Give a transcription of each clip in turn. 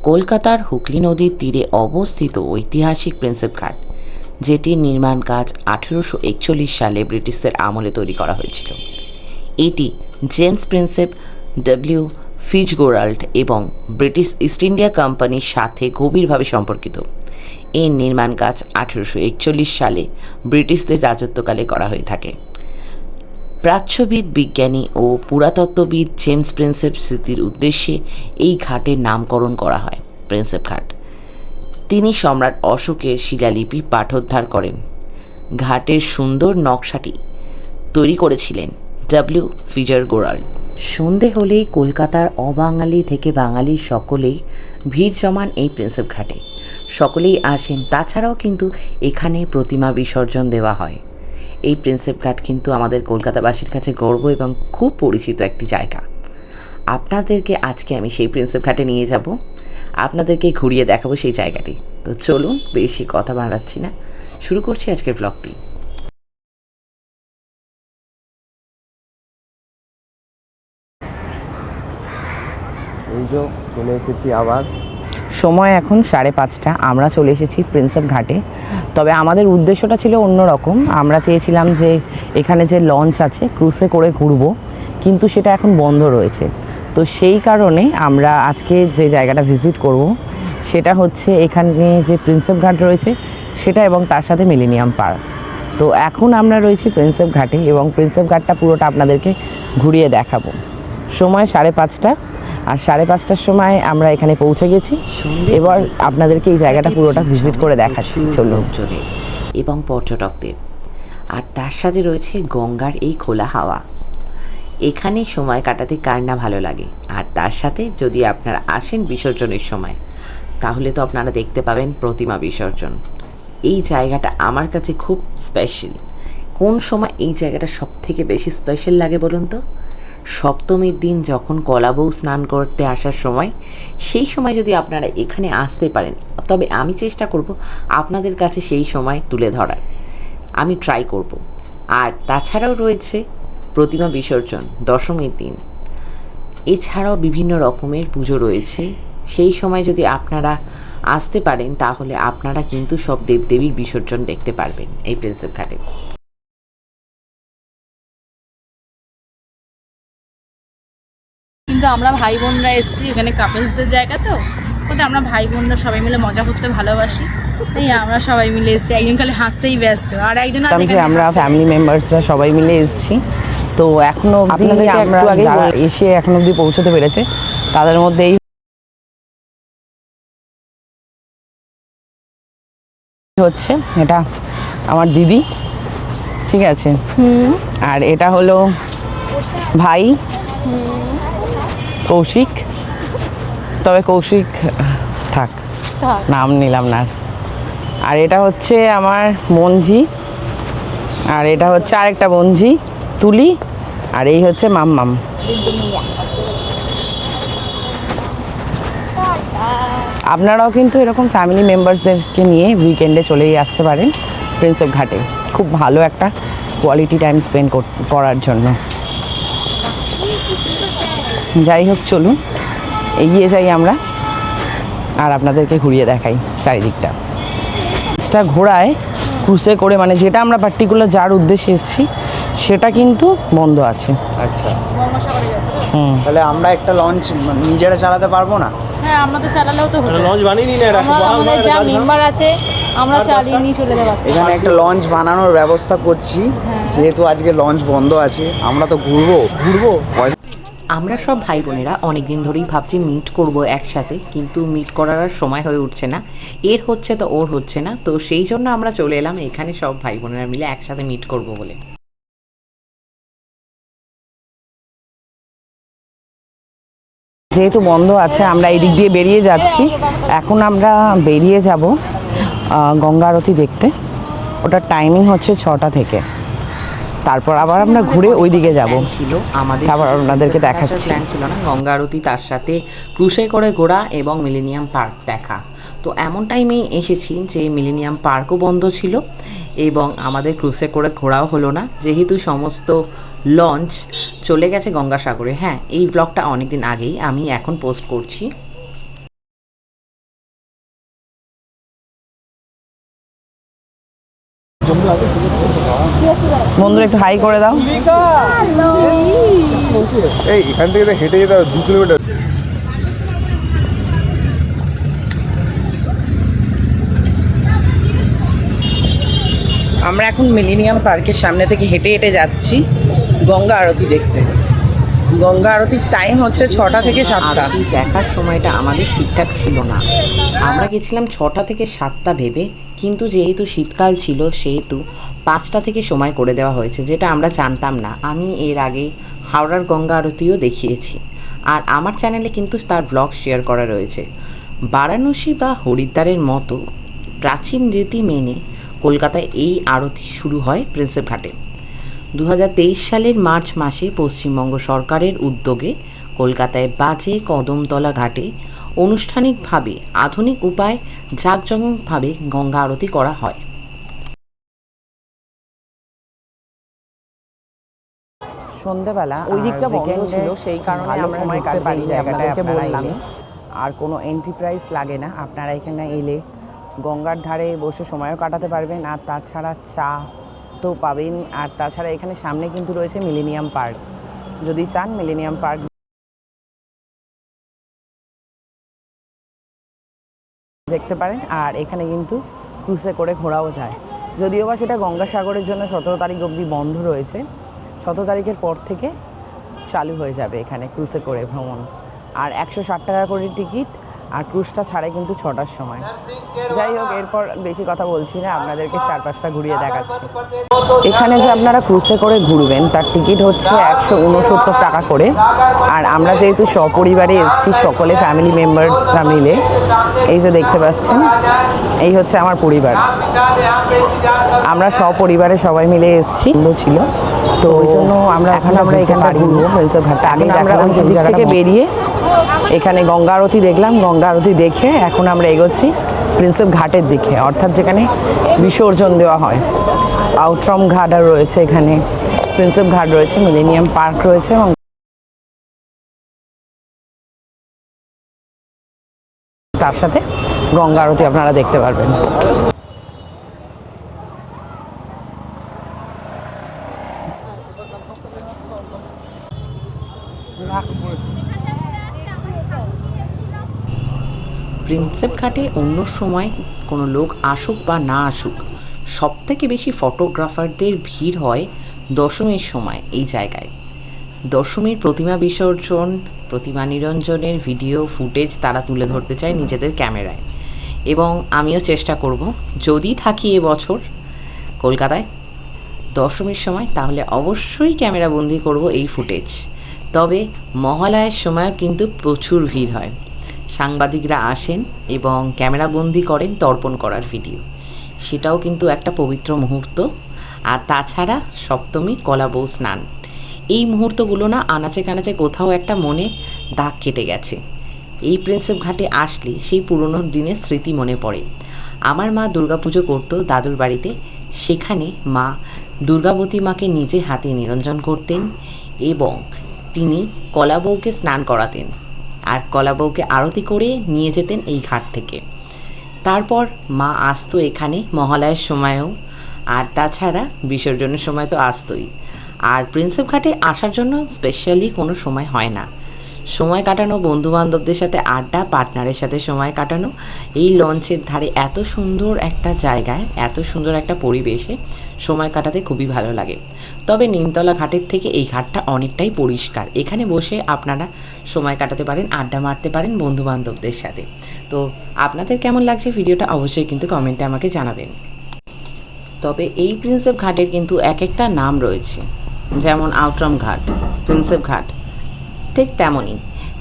কলকাতার হুগলি নদীর তীরে অবস্থিত ঐতিহাসিক প্রিন্সেপ ঘাট, যেটির নির্মাণ কাজ 1841 সালে ব্রিটিশদের আমলে তৈরি করা হয়েছিল। এটি জেমস প্রিন্সেপ ডব্লিউ ফিটজগেরাল্ড এবং ব্রিটিশ ইস্ট ইন্ডিয়া কোম্পানির সাথে গভীরভাবে সম্পর্কিত। এর নির্মাণ কাজ 1841 সালে ব্রিটিশদের রাজত্বকালে করা হয়ে থাকে। প্রাচ্যবিদ, বিজ্ঞানী ও পুরাতত্ত্ববিদ জেমস প্রিন্সেপ স্মৃতির উদ্দেশ্যে এই ঘাটের নামকরণ করা হয় প্রিন্সেপ ঘাট। তিনি সম্রাট অশোকের শিলালিপি পাঠোদ্ধার করেন। ঘাটের সুন্দর নকশাটি তৈরি করেছিলেন ডব্লিউ ফিটজগেরাল্ড। সন্ধে হলেই কলকাতার অবাঙালি থেকে বাঙালি সকলেই ভিড় জমান এই প্রিন্সেপ ঘাটে। সকলেই আসেন। তাছাড়াও কিন্তু এখানে প্রতিমা বিসর্জন দেওয়া হয়। এই প্রিন্সেপ ঘাট কিন্তু আমাদের কলকাতাবাসীর কাছে গর্ব এবং খুব পরিচিত একটি জায়গা। আপনাদেরকে আজকে আমি সেই প্রিন্সেপ ঘাটে নিয়ে যাব, আপনাদেরকে ঘুরিয়ে দেখাবো সেই জায়গাটি। তো চলুন, বেশি কথা বাড়াচ্ছি না, শুরু করছি আজকের ব্লগটি। এই যে চলে এসেছি আবার। সময় এখন 5:30। আমরা চলে এসেছি প্রিন্সেপ ঘাটে। তবে আমাদের উদ্দেশ্যটা ছিল অন্যরকম। আমরা চেয়েছিলাম যে এখানে যে লঞ্চ আছে ক্রুজে করে ঘুরবো, কিন্তু সেটা এখন বন্ধ রয়েছে। তো সেই কারণে আমরা আজকে যে জায়গাটা ভিজিট করব সেটা হচ্ছে এখানে যে প্রিন্সেপ ঘাট রয়েছে সেটা, এবং তার সাথে মিলেনিয়াম পার্ক। তো এখন আমরা রয়েছি প্রিন্সেপ ঘাটে এবং প্রিন্সেপ ঘাটটা পুরোটা আপনাদেরকে ঘুরিয়ে দেখাবো। সময় 5:30, আর 5:30টার সময় আমরা এখানে পৌঁছে গেছি। এবার আপনাদেরকে এই জায়গাটা পুরোটা ভিজিট করে দেখাচ্ছি, চলুন। এবং পর্যটকদের, আর তার সাথে রয়েছে গঙ্গার এই খোলা হাওয়া। এখানে সময় কাটাতে কার না ভালো লাগে। আর তার সাথে যদি আপনারা আসেন বিসর্জনের সময়, তাহলে তো আপনারা দেখতে পাবেন প্রতিমা বিসর্জন। এই জায়গাটা আমার কাছে খুব স্পেশাল। কোন সময় এই জায়গাটা সব থেকে বেশি স্পেশাল লাগে বলুন তো? সপ্তমীর দিন যখন কলাবউ স্নান করতে আসার সময়, সেই সময় যদি আপনারা এখানে আসতে পারেন, তবে আমি চেষ্টা করব আপনাদের কাছে সেই সময় তুলে ধরার, আমি ট্রাই করব। আর তাছাড়াও রয়েছে প্রতিমা বিসর্জন দশমীর দিন। এছাড়াও বিভিন্ন রকমের পুজো রয়েছে। সেই সময় যদি আপনারা আসতে পারেন, তাহলে আপনারা কিন্তু সব দেবদেবীর বিসর্জন দেখতে পারবেন এই প্রিন্সেপ ঘাটে। কিন্তু আমরা ভাই বোনরা এসেছি, এখানে কাপলসদের জায়গা, তো ওটা আমরা ভাই বোনরা সবাই মিলে মজা করতে ভালোবাসি। এই আমরা সবাই মিলে এসেছি, একজন খালি হাসতেই ব্যস্ত, আর একজন আমরা ফ্যামিলি মেম্বার্সরা সবাই মিলে এসেছি। তো এখনো এসে এখন অবধি পৌঁছতে পেরেছে, তাদের মধ্যে এই হচ্ছে, এটা আমার দিদি, ঠিক আছে, আর এটা হলো ভাই কৌশিক। তবে কৌশিক থাক, নাম নিলাম না। আর এটা হচ্ছে আমার মঞ্জি, আর এটা হচ্ছে আরেকটা মঞ্জি তুলি, আর এই হচ্ছে মাম্মাম। আপনারাও কিন্তু এরকম ফ্যামিলি মেম্বার্সদেরকে নিয়ে উইকেন্ডে চলেই আসতে পারেন প্রিন্সেপ ঘাটে। খুব ভালো একটা কোয়ালিটি টাইম স্পেন্ড করার জন্য। যাই হোক, চলুন এগিয়ে যাই আমরা, আর আপনাদেরকে ঘুরিয়ে দেখাই চারিদিকটা। ঘোড়ায় ক্রুজে করে, মানে যেটা আমরা পার্টিকুলার যার উদ্দেশ্যে এসেছি সেটা কিন্তু বন্ধ আছে। আচ্ছা, তাহলে আমরা একটা লঞ্চ নিজেরা চালাতে পারবো না? হ্যাঁ, আমরা তো চালালেও তো হতো। লঞ্চ বানিয়ে নিই না, আমাদের যা মেম্বার আছে আমরা চালিয়ে নিয়ে চলে যাবো। এখানে একটা লঞ্চ বানানোর ব্যবস্থা করছি, যেহেতু আজকে লঞ্চ বন্ধ আছে। আমরা তো ঘুরবো। আমরা সব ভাই বোনেরা অনেকদিন ধরেই ভাবছি মিট করব একসাথে, কিন্তু মিট করার আর সময় হয়ে উঠছে না। এর হচ্ছে তো ওর হচ্ছে না, তো সেই জন্য আমরা চলে এলাম এখানে সব ভাই বোনেরা মিলে একসাথে মিট করব বলে। যেহেতু বন্ধ আছে, আমরা এই দিক দিয়ে বেরিয়ে যাচ্ছি। এখন আমরা বেরিয়ে যাব গঙ্গা আরতি দেখতে। ওটার টাইমিং হচ্ছে 6টা থেকে। তারপর আবার আমরা ঘুরে ওই দিকে যাব, ছিল আমাদের, তারপর আপনাদেরকে দেখাচ্ছি। প্ল্যান ছিল না গঙ্গা আরতি, তার সাথে ক্রুজে করে ঘোরা এবং মিলেনিয়াম পার্ক দেখা। তো এমন টাইমে এসেছি যে মিলেনিয়াম পার্কও বন্ধ ছিল এবং আমাদের ক্রুজে করে ঘোরাও হলো না, যেহেতু সমস্ত লঞ্চ চলে গেছে গঙ্গাসাগরে। হ্যাঁ, এই ব্লগটা অনেকদিন আগেই আমি এখন পোস্ট করছি। বন্ধুরা একটু হাই করে দাও। এই এখান থেকে তো হেঁটে যেতে হবে 2 কিলোমিটার। আমরা এখন মিলেনিয়াম পার্কের সামনে থেকে হেঁটে হেঁটে যাচ্ছি গঙ্গা আরতি দেখতে। গঙ্গা আরতির টাইম হচ্ছে 6টা থেকে 7টা। আরতি দেখার সময়টা আমাদের ঠিকঠাক ছিল না। আমরা গেছিলাম 6টা থেকে 7টা ভেবে, কিন্তু যেহেতু শীতকাল ছিল সেহেতু 5টা থেকে সময় করে দেওয়া হয়েছে, যেটা আমরা জানতাম না। আমি এর আগে হাওড়ার গঙ্গা আরতিও দেখিয়েছি, আর আমার চ্যানেলে কিন্তু তার ব্লগ শেয়ার করা রয়েছে। বারাণসী বা হরিদ্বারের মতো প্রাচীন রীতি মেনে কলকাতায় এই আরতি শুরু হয় প্রিন্সেপ ঘাটে। 2023 সালের মার্চ মাসে পশ্চিমবঙ্গ সরকারের উদ্যোগে কলকাতায় বাজে কদমতলা ঘাটে আনুষ্ঠানিকভাবে আধুনিক উপায়ে জাঁকজমকভাবে গঙ্গা আরতি করা হয়। সন্ধেবেলা ওই দিকটা বন্ধ ছিল, সেই কারণে আমরা সময় কাটতে পারি জায়গাটাকে বললাম। আর কোনো এন্ট্রি প্রাইস লাগে না, আপনারা এখানে এলে গঙ্গার ধারে বসে সময়ও কাটাতে পারবেন, আর তাছাড়া চা তো পাবেন। আর তাছাড়া এখানে সামনে কিন্তু রয়েছে মিলেনিয়াম পার্ক, যদি চান মিলেনিয়াম পার্ক দেখতে পারেন। আর এখানে কিন্তু ক্রুজে করে ঘোরাও যায়, যদিও বা সেটা গঙ্গাসাগরের জন্য 17 তারিখ অবধি বন্ধ রয়েছে। 17 তারিখের পর থেকে চালু হয়ে যাবে এখানে ক্রুজে করে ভ্রমণ। আর 160 টাকা করে টিকিট, আর ক্রুজটা ছাড়ে কিন্তু 6টার সময়। যাই হোক, এরপর বেশি কথা বলছি না, আপনাদেরকে 4-5টা ঘুরিয়ে দেখাচ্ছি। এখানে যে আপনারা ক্রুজে করে ঘুরবেন তার টিকিট হচ্ছে 169 টাকা করে। আর আমরা যেহেতু সপরিবারে এসেছি, সকলে ফ্যামিলি মেম্বারসরা মিলে, এই যে দেখতে পাচ্ছেন এই হচ্ছে আমার পরিবার। আমরা সপরিবারে সবাই মিলে এসেছি, ছিল তো ওই জন্য আমরা এখানটা ঘুরবো প্রিন্সেপ ঘাটটা। আগে আমরা ওই দিক থেকে বেরিয়ে এখানে গঙ্গা আরতি দেখলাম। গঙ্গা আরতি দেখে এখন আমরা এগোচ্ছি প্রিন্সেপ ঘাটের দিকে, অর্থাৎ যেখানে বিসর্জন দেওয়া হয়। আউটরাম ঘাট আর রয়েছে, এখানে প্রিন্সেপ ঘাট রয়েছে, মিলেনিয়াম পার্ক রয়েছে, এবং তার সাথে গঙ্গা আরতি আপনারা দেখতে পারবেন। প্রিন্সেপ ঘাটে অন্য সময় কোনো লোক আসুক বা না আসুক, সব থেকে বেশি ফটোগ্রাফারদের ভিড় হয় দশমীর সময় এই জায়গায়। দশমীর প্রতিমা বিসর্জন, প্রতিমা নিরঞ্জনের ভিডিও ফুটেজ তারা তুলে ধরতে চায় নিজেদের ক্যামেরায়, এবং আমিও চেষ্টা করব, যদি থাকি এবছর কলকাতায় দশমীর সময়, তাহলে অবশ্যই ক্যামেরাবন্দি করব এই ফুটেজ। তবে মহালয়ার সময়ও কিন্তু প্রচুর ভিড় হয়, সাংবাদিকরা আসেন এবং ক্যামেরাবন্দি করেন তর্পণ করার ভিডিও, সেটাও কিন্তু একটা পবিত্র মুহূর্ত। আর তাছাড়া সপ্তমী কলাবউ স্নান, এই মুহূর্তগুলো না আনাচে কানাচে কোথাও একটা মনে দাগ কেটে গেছে। এই প্রিন্সেপ ঘাটে আসলে সেই পুরনো দিনের স্মৃতি মনে পড়ে। আমার মা দুর্গাপুজো করতো দাদুর বাড়িতে, সেখানে মা দুর্গাবতী মাকে নিজে হাতে নিরঞ্জন করতেন এবং তিনি কলাবউকে স্নান করাতেন, আর কলাবউকে আরতি করে নিয়ে যেতেন এই ঘাট থেকে। তারপর মা আসতো এখানে মহালয়ার সময়ও, আর তাছাড়া বিসর্জনের সময় তো আসতোই। আর প্রিন্সেপ ঘাটে আসার জন্য স্পেশালি কোনো সময় হয় না, সময় কাটানো বন্ধু বান্ধবদের সাথে আড্ডা, পার্টনারের সাথে সময় কাটানো, এই লঞ্চের ধারে এত সুন্দর একটা জায়গায়, এত সুন্দর একটা পরিবেশে সময় কাটাতে খুবই ভালো লাগে। তবে নিমতলা ঘাটের থেকে এই ঘাটটা অনেকটাই পরিষ্কার, এখানে বসে আপনারা সময় কাটাতে পারেন, আড্ডা মারতে পারেন বন্ধু বান্ধবদের সাথে। তো আপনাদের কেমন লাগছে ভিডিওটা অবশ্যই কিন্তু কমেন্টে আমাকে জানাবেন। তবে এই প্রিন্সেপ ঘাটের কিন্তু এক একটা নাম রয়েছে, যেমন আউটরাম ঘাট, প্রিন্সেপ ঘাট, ঠিক তেমনই।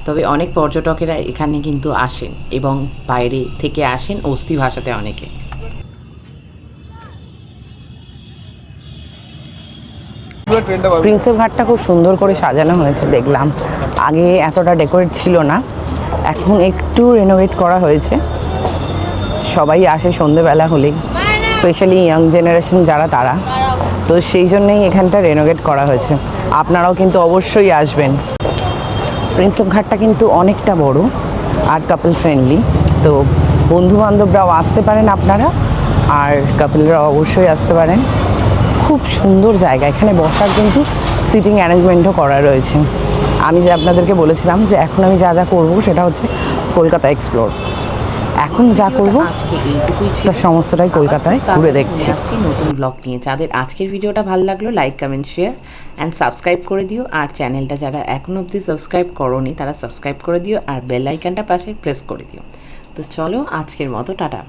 তবে অনেক পর্যটকেরা এখানে কিন্তু আসেন এবং বাইরে থেকে আসেন অস্থি ভাষাতে অনেকে। প্রিন্সেপ ঘাটটা খুব সুন্দর করে সাজানো হয়েছে দেখলাম, আগে এতটা ডেকোরেট ছিল না, এখন একটু রেনোভেট করা হয়েছে। সবাই আসে সন্ধেবেলা হলেই, স্পেশালি ইয়াং জেনারেশন যারা, তারা তো সেই জন্যই এখানটা রেনোভেট করা হয়েছে। আপনারাও কিন্তু অবশ্যই আসবেন। প্রিন্সেপ ঘাটটা কিন্তু অনেকটা বড় আর কাপল ফ্রেন্ডলি, তো বন্ধু বান্ধবরাও আসতে পারেন আপনারা, আর কাপলরাও অবশ্যই আসতে পারেন। খুব সুন্দর জায়গা, এখানে বসার কিন্তু সিটিং অ্যারেঞ্জমেন্টও করা রয়েছে। আমি যে আপনাদেরকে বলেছিলাম যে এখন আমি যা যা করবো সেটা হচ্ছে কলকাতা এক্সপ্লোর। এখন যা করব আজকে এইটুকুই ছিল। তার সমস্তটাই কলকাতায় ঘুরে দেখছি। আসছি নতুন ব্লগ নিয়ে। যাদের আজকের ভিডিওটা ভালো লাগলো like comment share and subscribe করে দিও। আর চ্যানেলটা যারা এখনো অবধি সাবস্ক্রাইব করোনি তারা সাবস্ক্রাইব করে দিও আর বেল আইকনটা পাশে প্রেস করে দিও। তো চলো আজকের মতো টাটা।